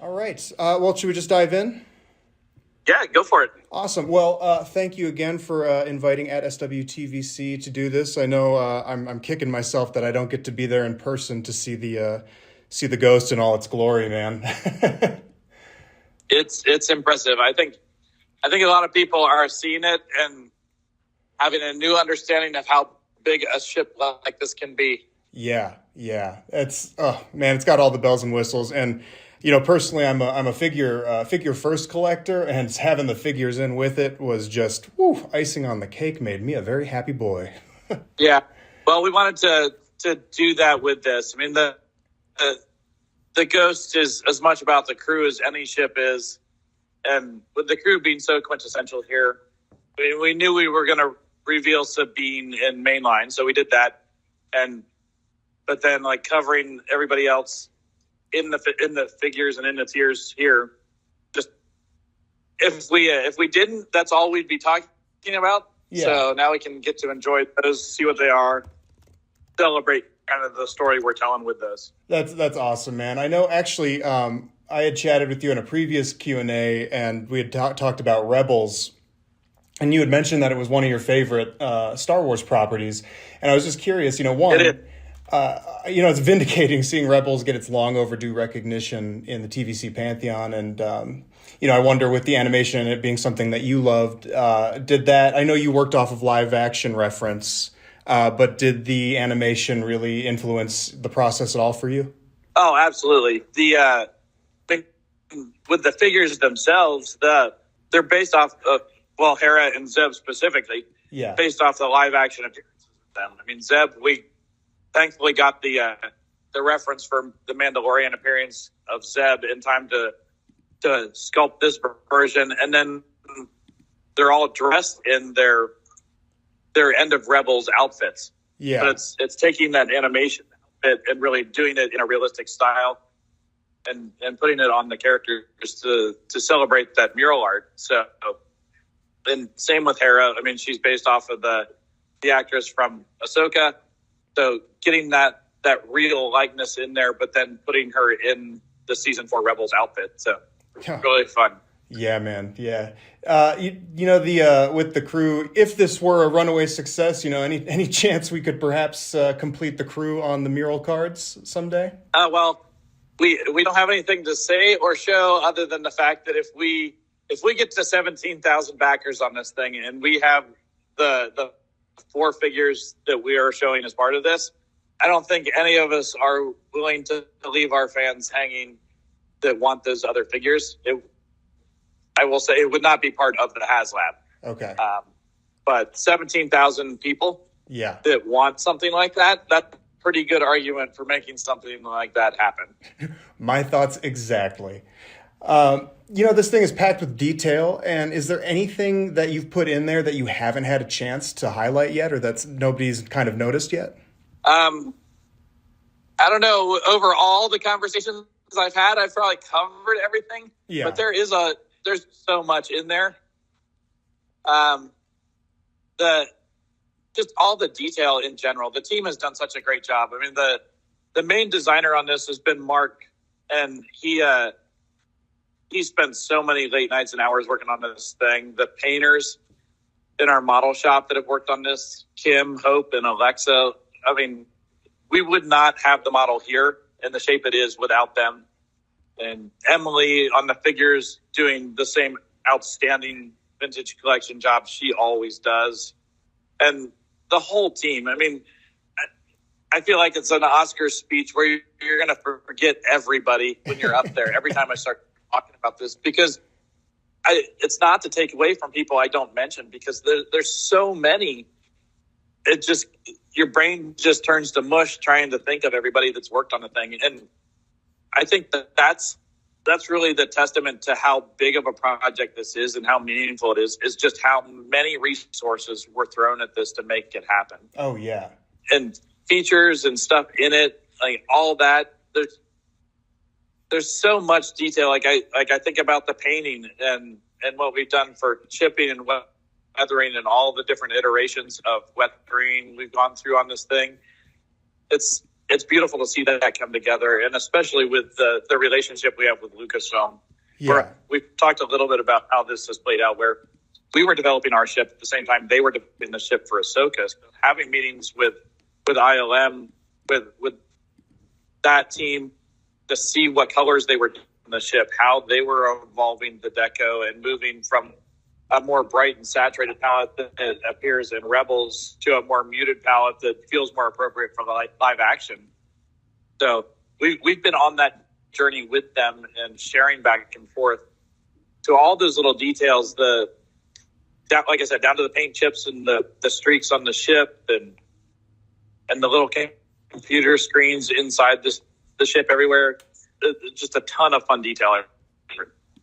All right. Well, should we just dive in? Yeah, go for it. Awesome. Well, thank you again for inviting at SWTVC to do this. I know I'm kicking myself that I don't get to be there in person to see the Ghost in all its glory, man. It's impressive. I think a lot of people are seeing it and having a new understanding of how big a ship like this can be. Yeah. It's man, it's got all the bells and whistles. And personally, I'm a figure first collector, and having the figures in with it was just icing on the cake. Made me a very happy boy. Yeah. Well, we wanted to do that with this. I mean, the Ghost is as much about the crew as any ship is, and with the crew being so quintessential here, we knew we were going to reveal Sabine in mainline, so we did that, but then covering everybody else in the figures and in the tiers here. Just if we didn't, that's all we'd be talking about. Yeah. So now we can get to enjoy those, see what they are, celebrate kind of the story we're telling with those. That's awesome, man. I know actually I had chatted with you in a previous Q&A, and we had talked about Rebels, and you had mentioned that it was one of your favorite Star Wars properties, and I was just curious, it's vindicating seeing Rebels get its long overdue recognition in the TVC Pantheon. And, I wonder, with the animation and it being something that you loved, I know you worked off of live action reference, but did the animation really influence the process at all for you? Oh, absolutely. With the figures themselves, they're based off of, Hera and Zeb specifically, based off the live action appearances of them. I mean, Zeb, we thankfully got the reference from the Mandalorian appearance of Zeb in time to sculpt this version, and then they're all dressed in their End of Rebels outfits. Yeah, but it's taking that animation outfit and really doing it in a realistic style, and putting it on the characters to celebrate that mural art. So, and same with Hera. I mean, she's based off of the actress from Ahsoka. So getting that real likeness in there, but then putting her in the season 4 Rebels outfit. So really fun. Yeah, man. Yeah. With the crew, if this were a runaway success, any chance we could perhaps complete the crew on the mural cards someday? We don't have anything to say or show other than the fact that if we get to 17,000 backers on this thing, and we have the 4 figures that we are showing as part of this, I don't think any of us are willing to leave our fans hanging that want those other figures. I will say it would not be part of the HasLab. Okay. But 17,000 people that want something like that, that's a pretty good argument for making something like that happen. My thoughts exactly. This thing is packed with detail, and is there anything that you've put in there that you haven't had a chance to highlight yet, or that's nobody's kind of noticed yet? I don't know. Over all the conversations I've had, I've probably covered everything. Yeah. But there's so much in there. Just all the detail in general. The team has done such a great job. I mean, the main designer on this has been Mark, and he spent so many late nights and hours working on this thing. The painters in our model shop that have worked on this, Kim, Hope, and Alexa, I mean, we would not have the model here in the shape it is without them. And Emily on the figures doing the same outstanding vintage collection job she always does. And the whole team, I mean, I feel like it's an Oscar speech where you're going to forget everybody when you're up there every time I start talking about this, because it's not to take away from people I don't mention, because there's so many. It just, your brain just turns to mush trying to think of everybody that's worked on the thing. And I think that's really the testament to how big of a project this is and how meaningful it is just how many resources were thrown at this to make it happen. Oh, yeah. And features and stuff in it, like all that. There's so much detail. Like I think about the painting and what we've done for chipping and weathering and all the different iterations of weathering we've gone through on this thing. It's it's beautiful to see that come together, and especially with the relationship we have with Lucasfilm. Yeah. We've talked a little bit about how this has played out, where we were developing our ship at the same time they were developing the ship for Ahsoka. So having meetings with ILM, with that team, to see what colors they were doing in the ship, how they were evolving the deco and moving from a more bright and saturated palette that appears in Rebels to a more muted palette that feels more appropriate for the live action. So we've been on that journey with them and sharing back and forth to all those little details, like I said, down to the paint chips and the streaks on the ship and the little computer screens inside the ship everywhere. Just a ton of fun detail.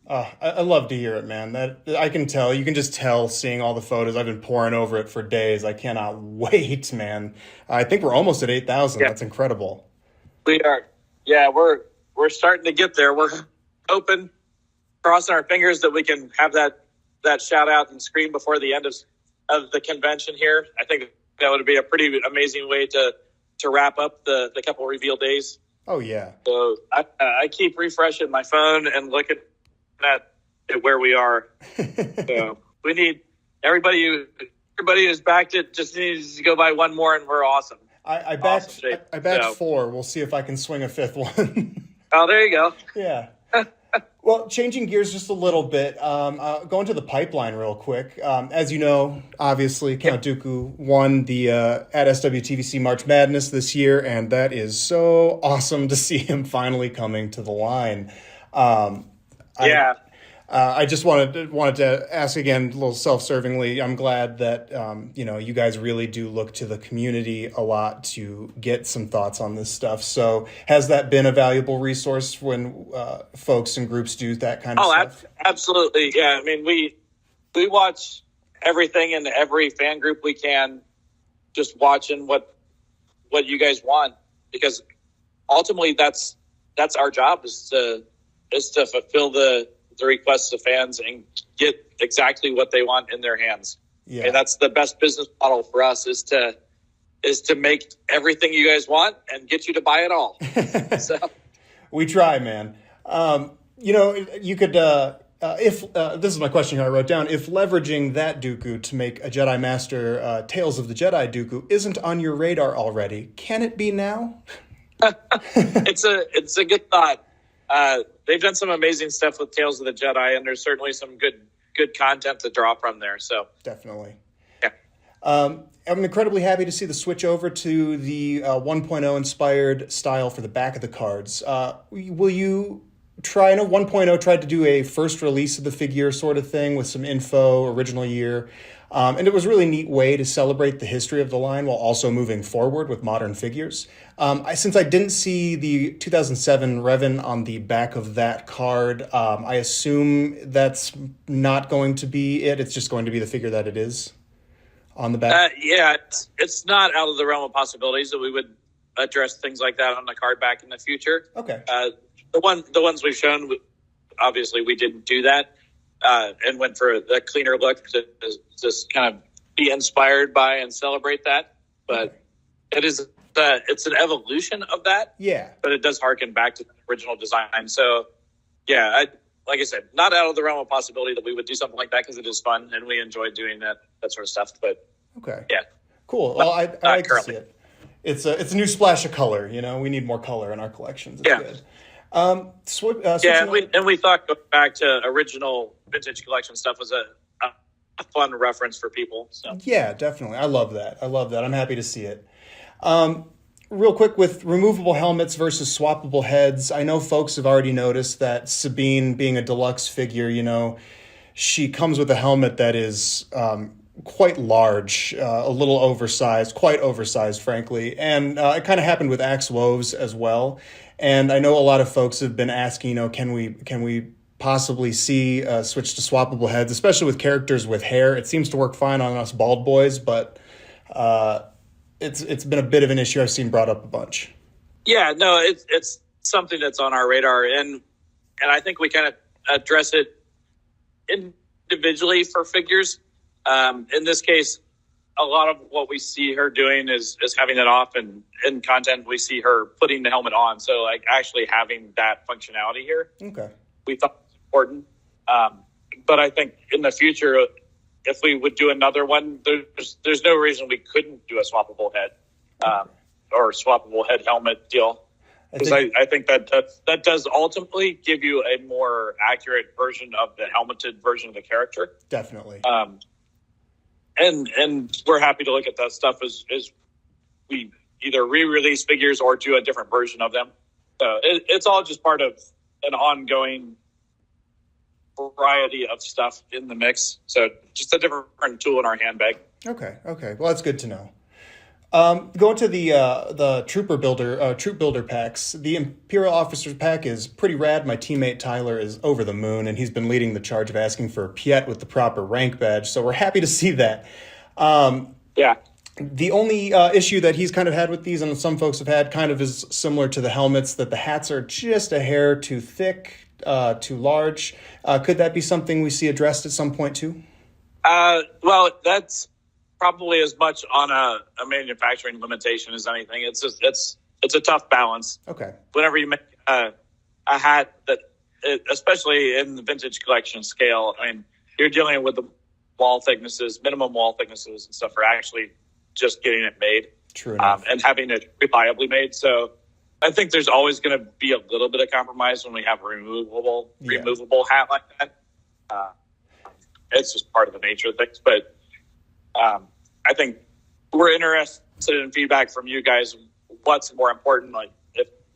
I love to hear it, man. That I can tell. You can just tell seeing all the photos. I've been poring over it for days. I cannot wait, man. I think we're almost at 8,000. Yeah. That's incredible. We are. Yeah, we're starting to get there. We're hoping, crossing our fingers that we can have that shout out and scream before the end of the convention here. I think that would be a pretty amazing way to wrap up the couple reveal days. Oh yeah. So I keep refreshing my phone and looking at where we are. So we need everybody who's backed it just needs to go by one more, and we're awesome. I backed 4. We'll see if I can swing a 5th one. Oh, there you go. Yeah. Well, changing gears just a little bit, going to the pipeline real quick. As you know, obviously, Count Dooku won the at SWTVC March Madness this year, and that is so awesome to see him finally coming to the line. I just wanted to ask again, a little self-servingly. I'm glad that you guys really do look to the community a lot to get some thoughts on this stuff. So has that been a valuable resource when folks and groups do that kind of stuff? Absolutely. Yeah. I mean, we watch everything in every fan group we can, just watching what you guys want, because ultimately that's our job is to fulfill the requests of fans and get exactly what they want in their hands. Yeah. And that's the best business model for us is to make everything you guys want and get you to buy it all. So we try, man. You could, if this is my question here I wrote down, if leveraging that Dooku to make a Jedi Master Tales of the Jedi Dooku isn't on your radar already, can it be now? It's a good thought. They've done some amazing stuff with Tales of the Jedi, and there's certainly some good content to draw from there. So definitely. Yeah. I'm incredibly happy to see the switch over to the 1.0 inspired style for the back of the cards. Will you try? I know 1.0 tried to do a first release of the figure sort of thing with some info, original year. And it was a really neat way to celebrate the history of the line while also moving forward with modern figures. Since I didn't see the 2007 Revan on the back of that card, I assume that's not going to be it. It's just going to be the figure that it is on the back. Yeah, it's not out of the realm of possibilities that we would address things like that on the card back in the future. Okay. The ones we've shown, obviously we didn't do that. And went for a cleaner look to just kind of be inspired by and celebrate that. But it's an evolution of that. Yeah. But it does harken back to the original design. So, yeah, like I said, not out of the realm of possibility that we would do something like that because it is fun and we enjoy doing that sort of stuff. But okay, yeah, cool. Well, I like to see it. It's a new splash of color. We need more color in our collections. It's good. We thought going back to original vintage collection stuff was a fun reference for people. So yeah, definitely. I love that. I'm happy to see it. Real quick, with removable helmets versus swappable heads, I know folks have already noticed that Sabine, being a deluxe figure, she comes with a helmet that is quite large, a little oversized, quite oversized, frankly. And it kind of happened with Axe Woves as well. And I know a lot of folks have been asking, can we possibly see a switch to swappable heads, especially with characters with hair? It seems to work fine on us bald boys, but it's been a bit of an issue I've seen brought up a bunch. Yeah, no, it's something that's on our radar, and I think we kind of address it individually for figures. In this case, a lot of what we see her doing is having it off, and in content we see her putting the helmet on. So like actually having that functionality here, Okay. we thought was important. But I think in the future, if we would do another one, there's no reason we couldn't do a swappable head or swappable head helmet deal. Because I think that does ultimately give you a more accurate version of the helmeted version of the character. Definitely. And we're happy to look at that stuff as we either re-release figures or do a different version of them. So it's all just part of an ongoing variety of stuff in the mix. So just a different tool in our handbag. Okay. Well, that's good to know. Going to the troop builder packs. The Imperial Officers pack is pretty rad. My teammate Tyler is over the moon, and he's been leading the charge of asking for a Piet with the proper rank badge. So we're happy to see that. Yeah. The only issue that he's kind of had with these, and some folks have had, kind of is similar to the helmets, that the hats are just a hair too thick, too large. Could that be something we see addressed at some point too? Well, that's probably as much on a manufacturing limitation as anything. It's just it's a tough balance. Okay. Whenever you make a hat that, especially in the vintage collection scale, I mean, you're dealing with the wall thicknesses, minimum wall thicknesses and stuff for actually just getting it made. True enough. And having it reliably made. So I think there's always going to be a little bit of compromise when we have a removable hat like that. It's just part of the nature of things. But I think we're interested in feedback from you guys. What's more important? Like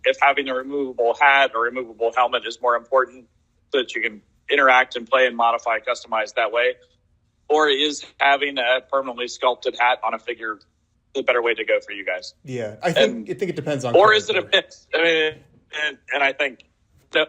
if having a removable hat or removable helmet is more important so that you can interact and play and modify, customize that way, or is having a permanently sculpted hat on a figure the better way to go for you guys? Yeah, I think it depends on. Or is it a mix? I mean, and I think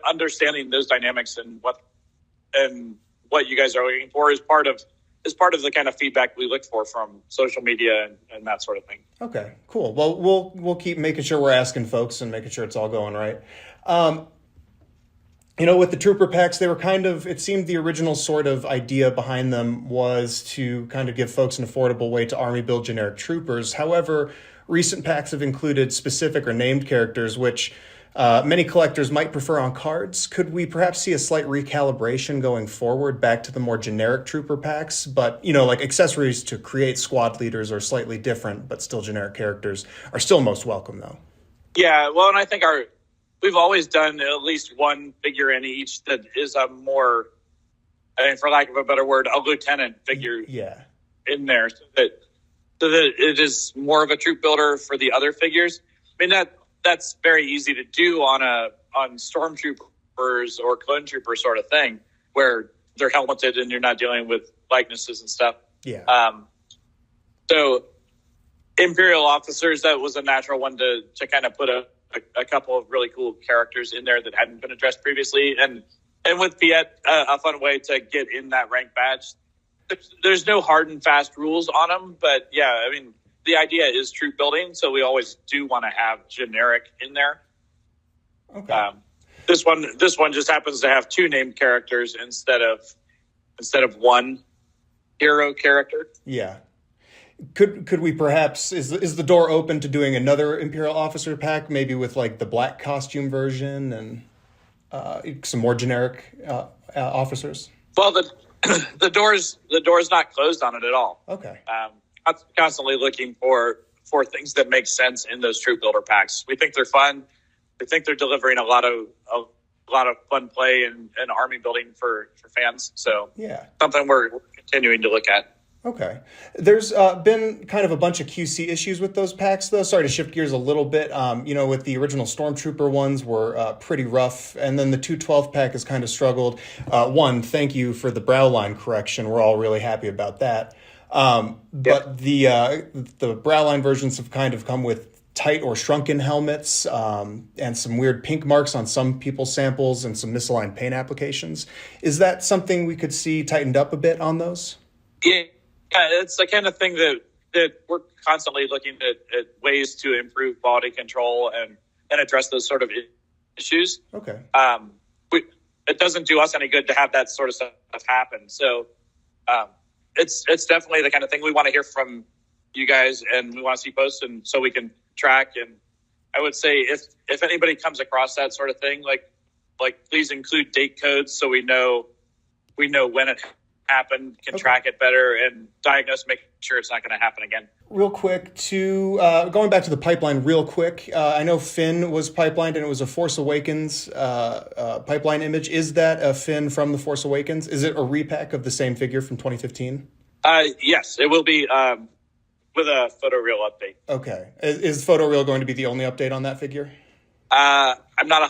understanding those dynamics and what you guys are looking for is part of the kind of feedback we look for from social media and that sort of thing. Okay, cool. Well, we'll keep making sure we're asking folks and making sure it's all going right. With the trooper packs, they were it seemed the original sort of idea behind them was to kind of give folks an affordable way to army build generic troopers. However, recent packs have included specific or named characters, which many collectors might prefer on cards. Could we perhaps see a slight recalibration going forward back to the more generic trooper packs? But, like accessories to create squad leaders or slightly different but still generic characters are still most welcome, though. Yeah, well, and I think we've always done at least one figure in each that is a more, for lack of a better word, a lieutenant figure in there. So that it is more of a troop builder for the other figures. I mean, that's very easy to do on stormtroopers or clone trooper sort of thing, where they're helmeted and you're not dealing with likenesses and stuff. Yeah. So Imperial Officers, that was a natural one to kind of put a couple of really cool characters in there that hadn't been addressed previously. And with Piet, a fun way to get in that rank badge. There's no hard and fast rules on them, but yeah, I mean, the idea is troop building, so we always do want to have generic in there. Okay. This one just happens to have two named characters instead of one hero character. Yeah. Could we perhaps is the door open to doing another Imperial Officer pack, maybe with like the black costume version and some more generic officers? Well, the door's not closed on it at all. Okay. Constantly looking for things that make sense in those troop builder packs. We think they're fun. We think they're delivering a lot of fun play and army building for fans. So yeah, something we're continuing to look at. Okay. There's been kind of a bunch of QC issues with those packs, though. Sorry to shift gears a little bit. With the original Stormtrooper ones were pretty rough, and then the 212 pack has kind of struggled. One, thank you for the brow line correction. We're all really happy about that. But the brow line versions have kind of come with tight or shrunken helmets and some weird pink marks on some people's samples and some misaligned paint applications. Is that something we could see tightened up a bit on those? Yeah, it's the kind of thing that we're constantly looking at ways to improve quality control and address those sort of issues. Okay. It doesn't do us any good to have that sort of stuff happen. So it's definitely the kind of thing we want to hear from you guys, and we want to see posts, and so we can track. And I would say if anybody comes across that sort of thing, like please include date codes so we know when it happened, can track it better, and diagnose, make sure it's not going to happen again. Real quick, going back to the pipeline real quick, I know Finn was pipelined and it was a Force Awakens pipeline image. Is that a Finn from the Force Awakens? Is it a repack of the same figure from 2015? Yes, it will be with a photoreal update. Okay. Is photoreal going to be the only update on that figure? I'm not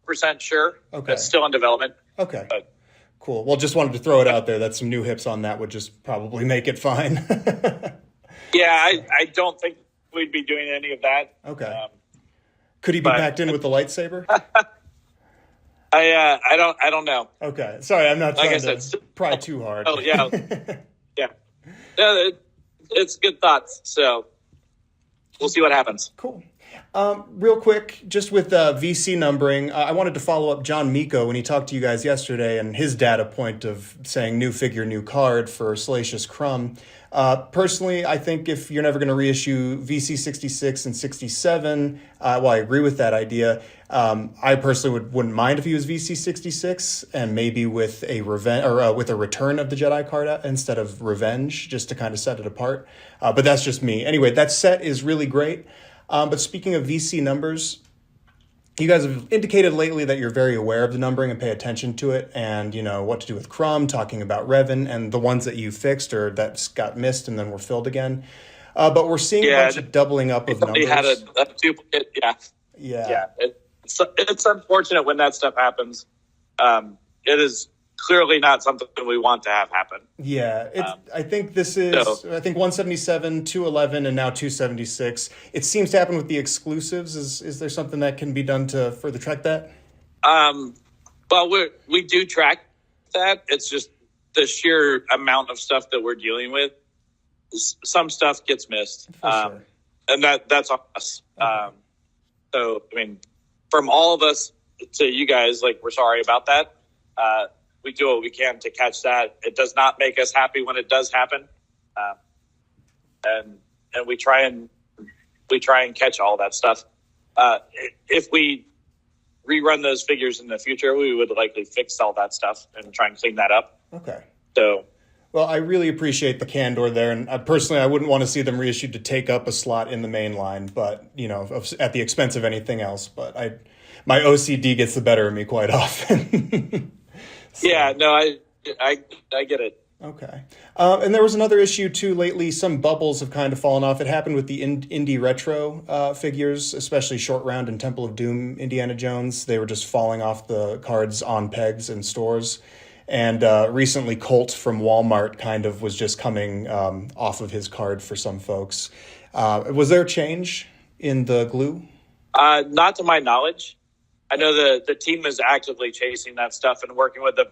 100% sure. Okay. It's still in development. Okay. But, cool. Well, just wanted to throw it out there that some new hips on that would just probably make it fine. Yeah, I don't think we'd be doing any of that. Okay. Could he be packed in with the lightsaber? I don't know. Okay. Sorry, I'm not trying to pry too hard. Oh, yeah. Yeah. No, it's good thoughts. So we'll see what happens. Cool. Real quick, just with VC numbering, I wanted to follow up John Miko when he talked to you guys yesterday and his data point of saying new figure, new card for Salacious Crumb. Personally, I think if you're never going to reissue VC 66 and 67, well, I agree with that idea. I personally wouldn't mind if he was VC 66 and maybe with a with a Return of the Jedi card instead of Revenge, just to kind of set it apart. But that's just me. Anyway, that set is really great. But speaking of VC numbers, you guys have indicated lately that you're very aware of the numbering and pay attention to it and, you know, what to do with Crumb, talking about Revan and the ones that you fixed or that got missed and then were filled again. But we're seeing a bunch of doubling up of numbers. Had a duplicate, yeah. It's unfortunate when that stuff happens. It is clearly not something we want to have happen. Yeah, I think this is, I think 177, 211, and now 276. It seems to happen with the exclusives. Is there something that can be done to further track that? Well, we do track that. It's just the sheer amount of stuff that we're dealing with. Some stuff gets missed. Sure. And that's on us. Okay. So, I mean, from all of us to you guys, like, we're sorry about that. We do what we can to catch that. It does not make us happy when it does happen, and we try and catch all that stuff. If we rerun those figures in the future, we would likely fix all that stuff and try and clean that up. Okay. So, well, I really appreciate the candor there, and personally, I wouldn't want to see them reissued to take up a slot in the main line, but you know, at the expense of anything else. But my OCD gets the better of me quite often. So. Yeah, no, I get it. Okay. And there was another issue, too, lately. Some bubbles have kind of fallen off. It happened with the Indie Retro figures, especially Short Round and Temple of Doom Indiana Jones. They were just falling off the cards on pegs in stores. And recently, Colt from Walmart kind of was just coming off of his card for some folks. Was there a change in the glue? Not to my knowledge. I know the team is actively chasing that stuff and working with the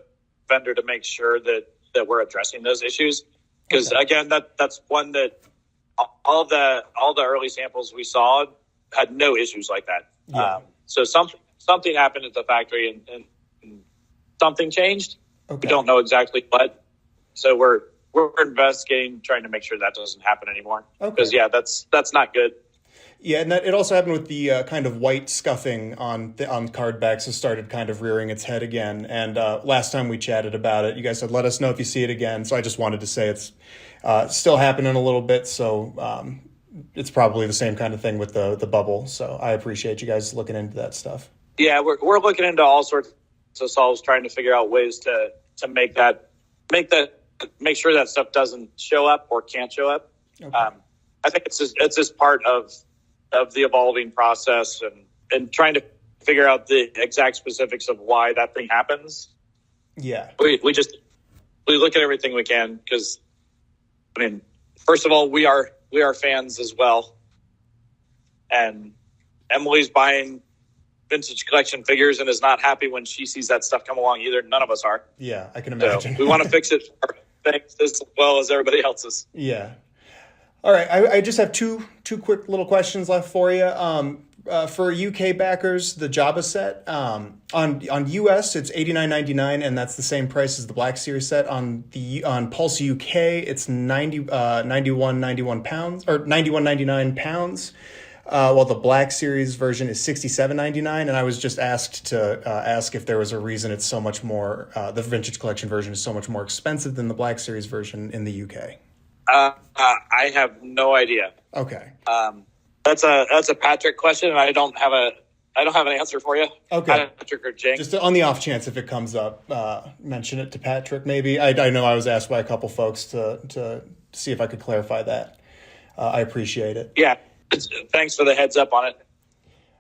vendor to make sure that we're addressing those issues. Because again, that's one that all the early samples we saw had no issues like that. Yeah. So something happened at the factory and something changed. Okay. We don't know exactly what. So we're investigating, trying to make sure that doesn't happen anymore. Because that's not good. Yeah, and it also happened with the kind of white scuffing on Cardbacks has started kind of rearing its head again. And last time we chatted about it, you guys said, let us know if you see it again. So I just wanted to say it's still happening a little bit. So it's probably the same kind of thing with the bubble. So I appreciate you guys looking into that stuff. Yeah, we're looking into all sorts of solves, trying to figure out ways to make sure that stuff doesn't show up or can't show up. Okay. I think it's just part of the evolving process and trying to figure out the exact specifics of why that thing happens. Yeah. We look at everything we can because, I mean, first of all, we are fans as well. And Emily's buying vintage collection figures and is not happy when she sees that stuff come along either. None of us are. Yeah, I can imagine. So we want to fix it for things as well as everybody else's. Yeah. All right, I just have two quick little questions left for you. For UK backers, the Jabba set on US it's $89.99, and that's the same price as the Black Series set. On Pulse UK it's 91.91 pounds or 91.99 pounds. While the Black Series version is $67.99, and I was just asked to ask if there was a reason it's so much more. The Vintage Collection version is so much more expensive than the Black Series version in the UK. I have no idea. Okay. That's a Patrick question, and I don't have an answer for you. Okay. Patrick or Jake. Just on the off chance if it comes up, mention it to Patrick. Maybe I know I was asked by a couple folks to see if I could clarify that. I appreciate it. Yeah. Thanks for the heads up on it.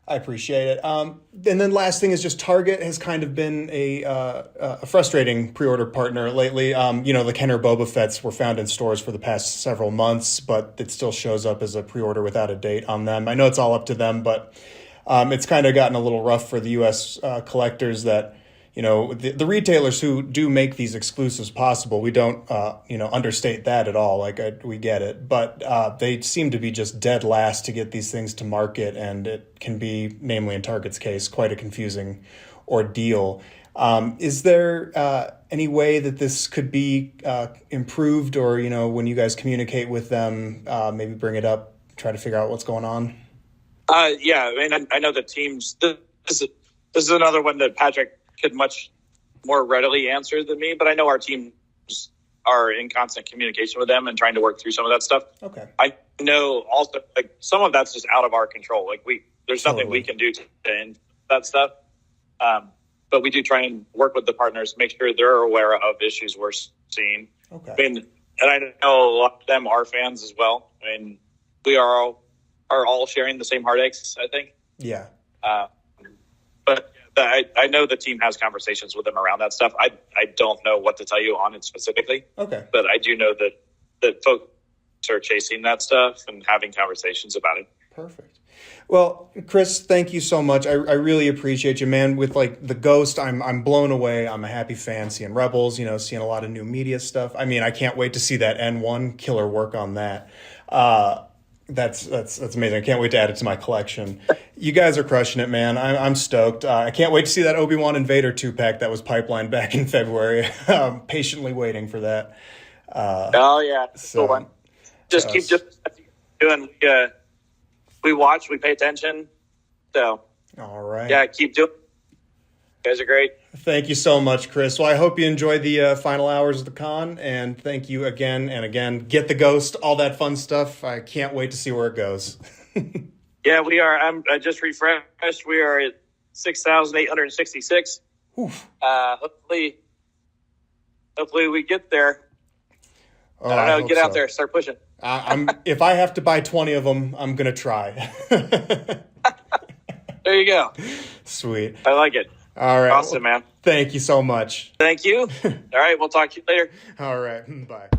I appreciate it. And then last thing is just Target has kind of been a frustrating pre-order partner lately. The Kenner Boba Fett's were found in stores for the past several months, but it still shows up as a pre-order without a date on them. I know it's all up to them, but it's kind of gotten a little rough for the U.S. Collectors that, the retailers who do make these exclusives possible. We don't, understate that at all. We get it, but they seem to be just dead last to get these things to market, and it can be, namely in Target's case, quite a confusing ordeal. Is there any way that this could be improved, or when you guys communicate with them, maybe bring it up, try to figure out what's going on? Yeah, I mean, I know the teams. This is another one that Patrick could much more readily answer than me, but I know our teams are in constant communication with them and trying to work through some of that stuff. Okay. I know also some of that's just out of our control. There's nothing we can do to end that stuff. But we do try and work with the partners, make sure they're aware of issues we're seeing. Okay. I mean, and I know a lot of them are fans as well. I mean, we are all sharing the same heartaches, I think. Yeah. But I know the team has conversations with them around that stuff. I don't know what to tell you on it specifically. Okay. But I do know that folks are chasing that stuff and having conversations about it. Perfect. Well, Chris, thank you so much. I really appreciate you, man. With the Ghost, I'm blown away. I'm a happy fan seeing Rebels, seeing a lot of new media stuff. I mean, I can't wait to see that N1 killer work on that. That's amazing. I can't wait to add it to my collection. You guys are crushing it, man. I'm stoked. I can't wait to see that Obi-Wan and Vader 2-pack that was pipelined back in February. I'm patiently waiting for that. Oh yeah, cool one. Just keep doing. We watch, we pay attention. So all right. Yeah, keep doing. You guys are great. Thank you so much, Chris. Well, I hope you enjoyed the final hours of the con, and thank you again and again. Get the Ghost, all that fun stuff. I can't wait to see where it goes. Yeah, we are. I just refreshed. We are at 6,866. Hopefully we get there. Oh, I don't know. Get out there, start pushing. If I have to buy 20 of them, I'm gonna try. There you go. Sweet. I like it. All right. Awesome, man. Thank you so much. Thank you. All right. We'll talk to you later. All right. Bye.